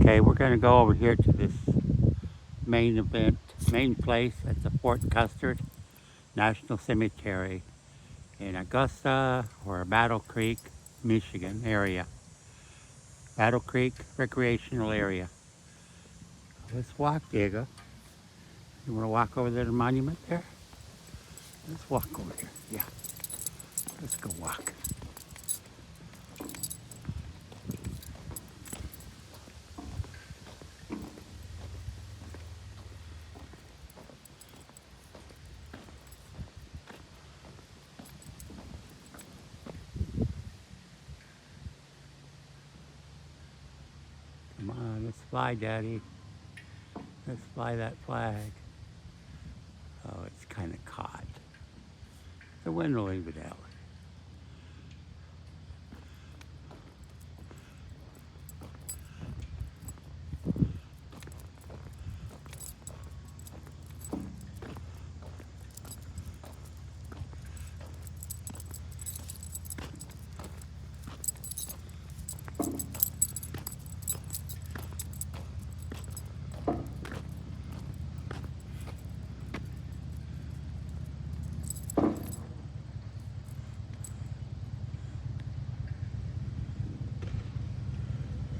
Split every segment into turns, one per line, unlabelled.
Okay, we're going to go over here to this main place at the Fort Custer National Cemetery in Augusta or Battle Creek, Michigan area. Battle Creek Recreational Area. Let's walk, Diego. You want to walk over to the monument there? Let's walk over here. Yeah, let's go walk. Come on, let's fly, Daddy. Let's fly that flag. Oh, it's kind of caught. The wind will leave it out.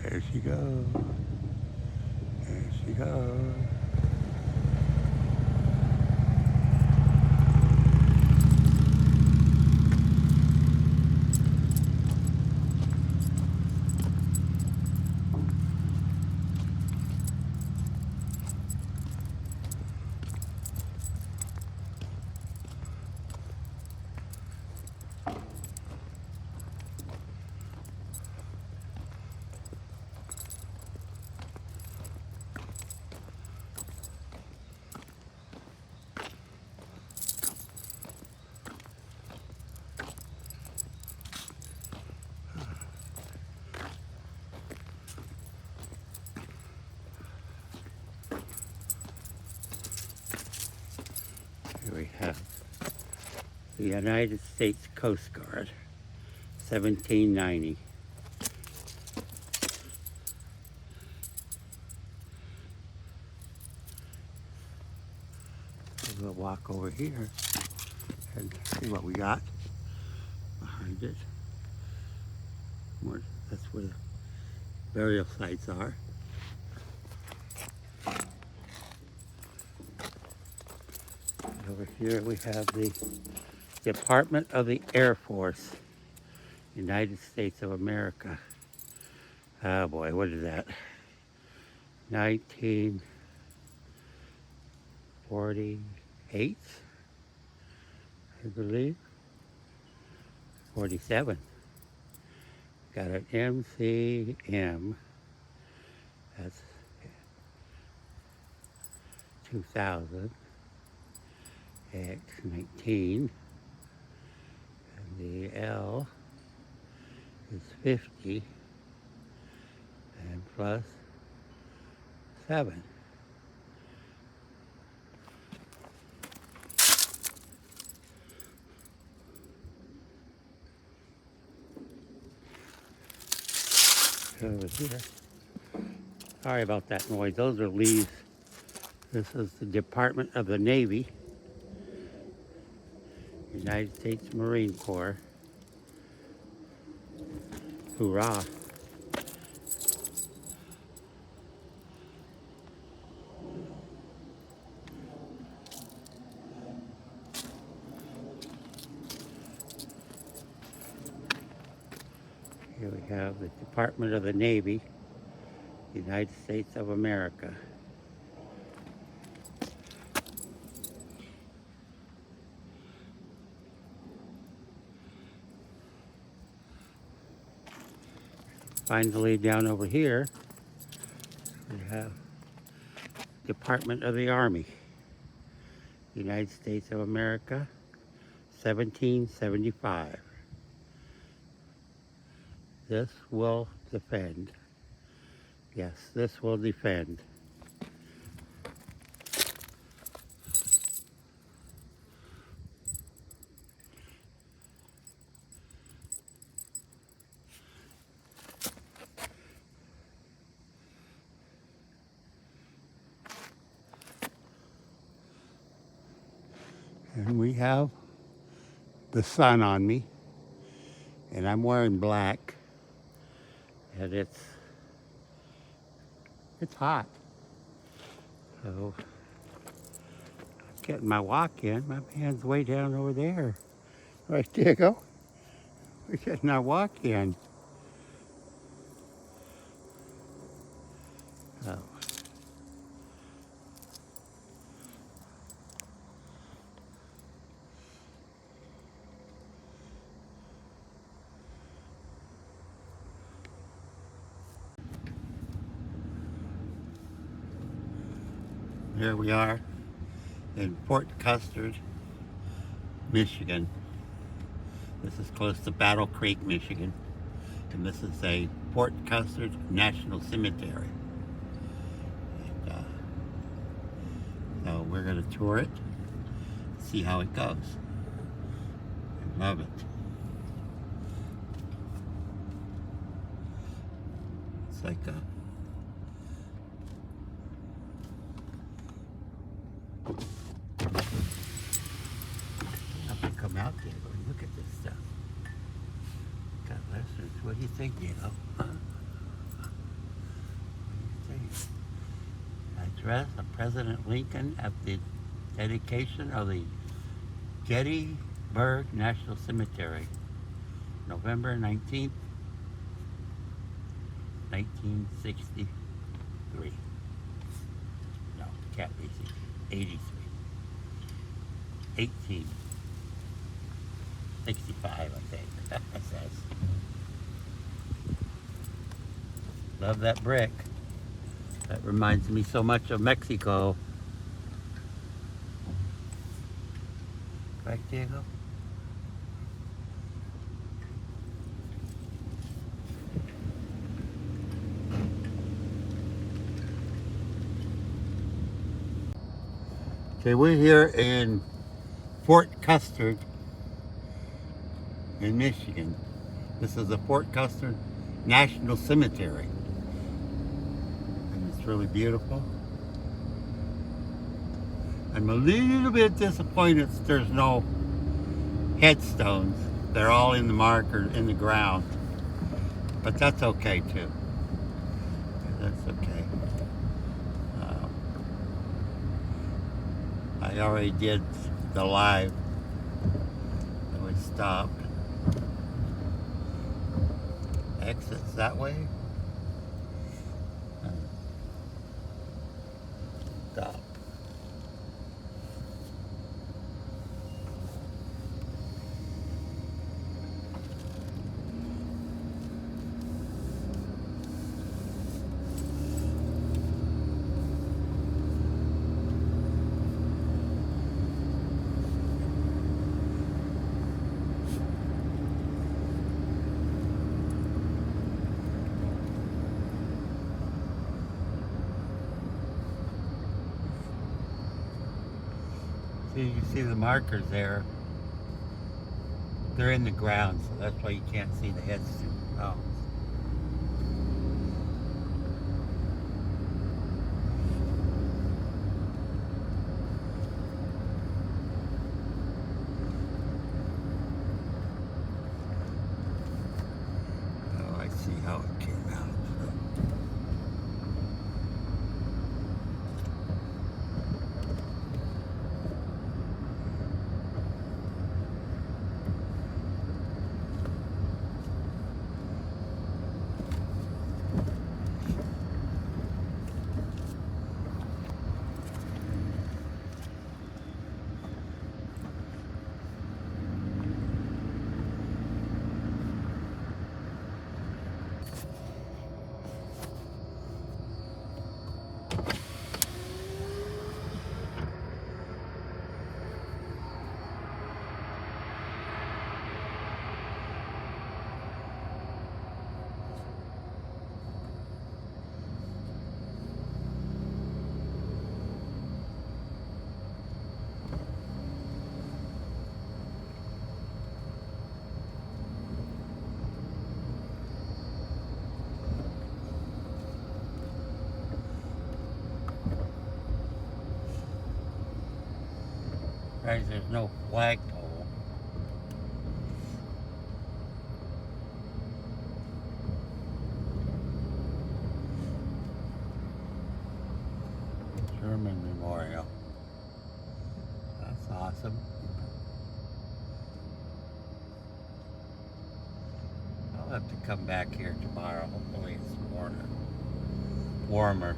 There she goes. There she goes. Here we have the United States Coast Guard, 1790. We'll walk over here and see what we got behind it. That's where the burial sites are. Over here we have the Department of the Air Force, United States of America. Oh boy, what is that? 1948, I believe. 47. Got an MCM. That's 2000. X19. And the L is 50. And plus 7. Over here. Sorry about that noise. Those are leaves. This is the Department of the Navy, United States Marine Corps. Hoorah. Here we have the Department of the Navy, United States of America. Finally, down over here, we have Department of the Army, United States of America, 1775. This will defend. Yes, this will defend. And we have the sun on me, and I'm wearing black, and it's hot. So getting my walk in. My man's way down over there. Right there you go. We're getting our walk in. So here we are in Fort Custer, Michigan. This is close to Battle Creek, Michigan. And this is a Fort Custer National Cemetery. And, so we're going to tour it, see how it goes. I love it. It's like a nothing come out there, but look at this stuff. Got lessons. What do you think, Diego? Huh? What do you think? Address of President Lincoln at the dedication of the Gettysburg National Cemetery, November 19th, 1963. No, can't be 83. 1865, I think. It says. Love that brick. That reminds me so much of Mexico. Right, Diego? Okay, we're here in Fort Custer in Michigan. This is the Fort Custer National Cemetery. And it's really beautiful. I'm a little bit disappointed there's no headstones. They're all in the marker in the ground. But that's okay too. That's okay. I already did the live. So we stopped. Exits that way. Stop. See, you see the markers there. They're in the ground, so that's why you can't see the headstones. Oh. Oh, I see how it came out. Guys, there's no flagpole. German Memorial. That's awesome. I'll have to come back here tomorrow. Hopefully it's warmer.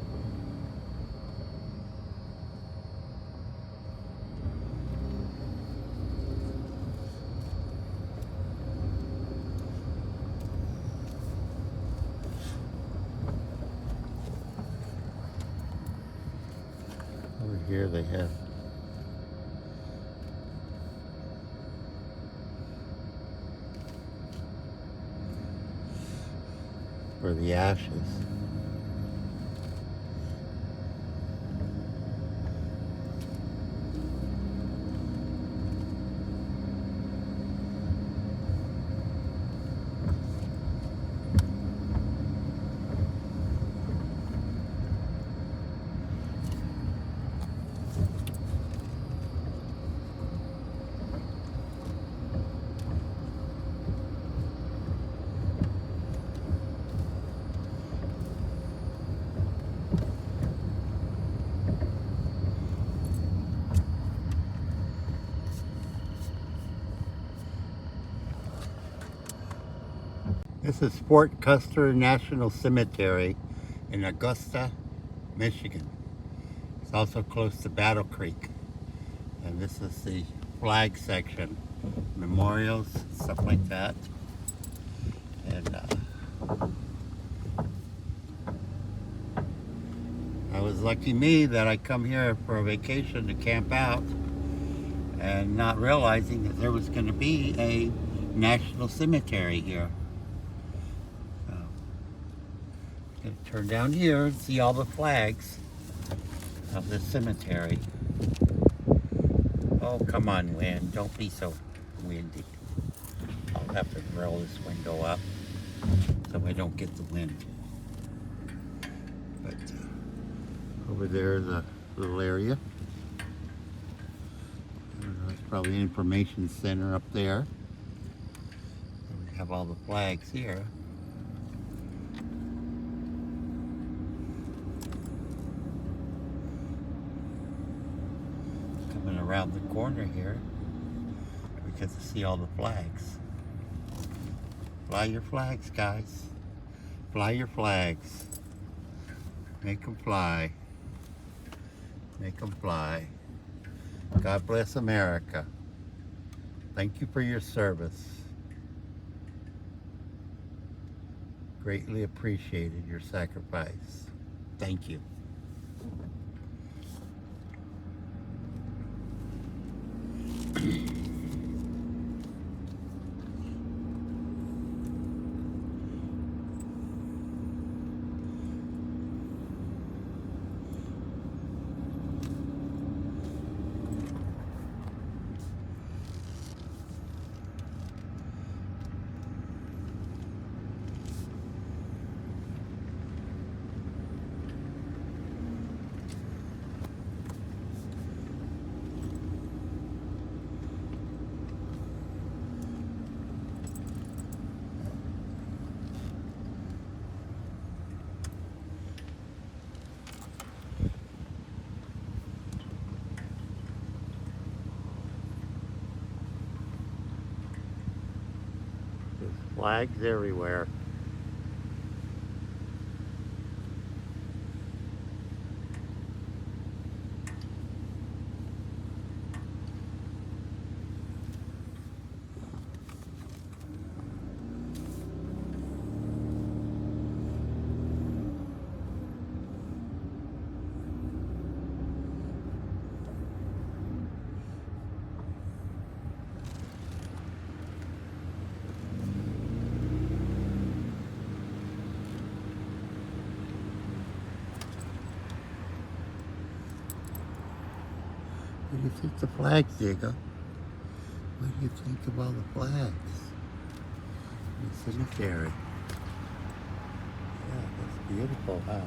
Over here they have for the ashes. This is Fort Custer National Cemetery in Augusta, Michigan. It's also close to Battle Creek. And this is the flag section, memorials, stuff like that. And I was lucky me that I come here for a vacation to camp out and not realizing that there was going to be a national cemetery here. So, I'm going to turn down here and see all the flags of the cemetery. Oh, come on, wind. Don't be so windy. I'll have to roll this window up so I don't get the wind. But over there is a little area. That's probably an information center up there. And we have all the flags here. Coming around the corner here, we get to see all the flags. Fly your flags, guys. Fly your flags. Make them fly. Make them fly. God bless America. Thank you for your service. Greatly appreciated your sacrifice. Thank you. There's flags everywhere. What do you think the flags, Diego? What do you think of all the flags? The cemetery. Yeah, that's beautiful, huh?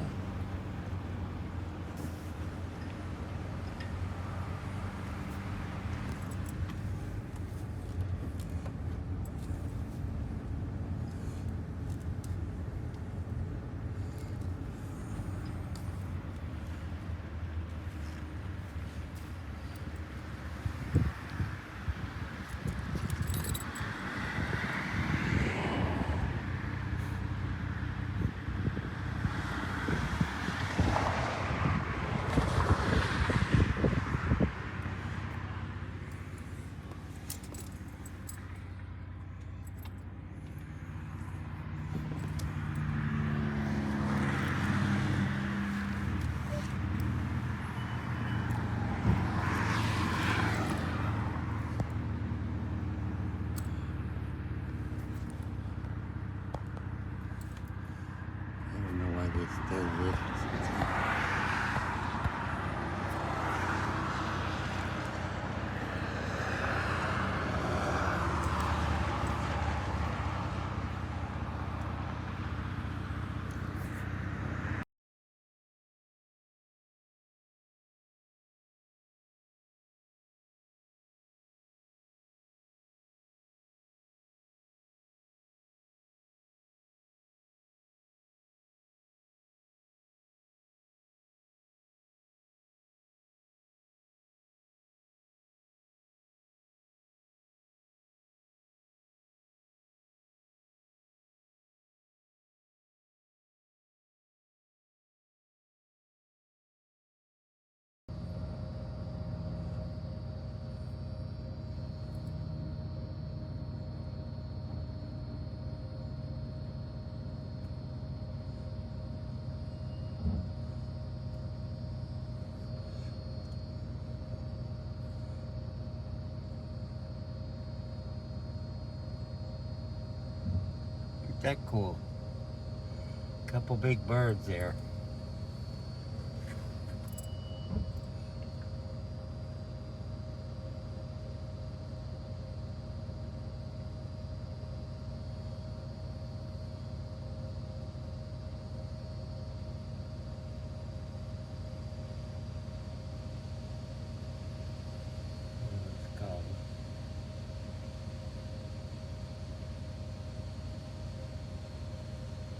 that cool? Couple big birds there. It's called.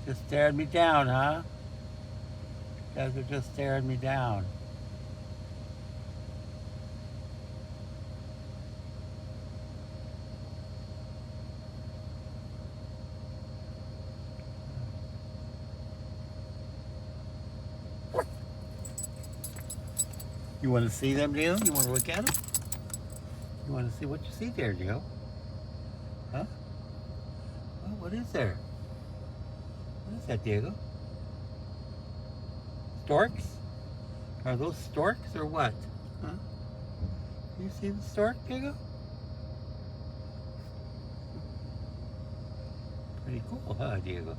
Just staring me down, huh? You guys are just staring me down. You want to see them, Neil? You want to look at them? You want to see what you see there, Neil? Huh? Oh, what is there? What is that, Diego? Storks? Are those storks or what? Huh? You see the stork, Diego? Pretty cool, huh, Diego?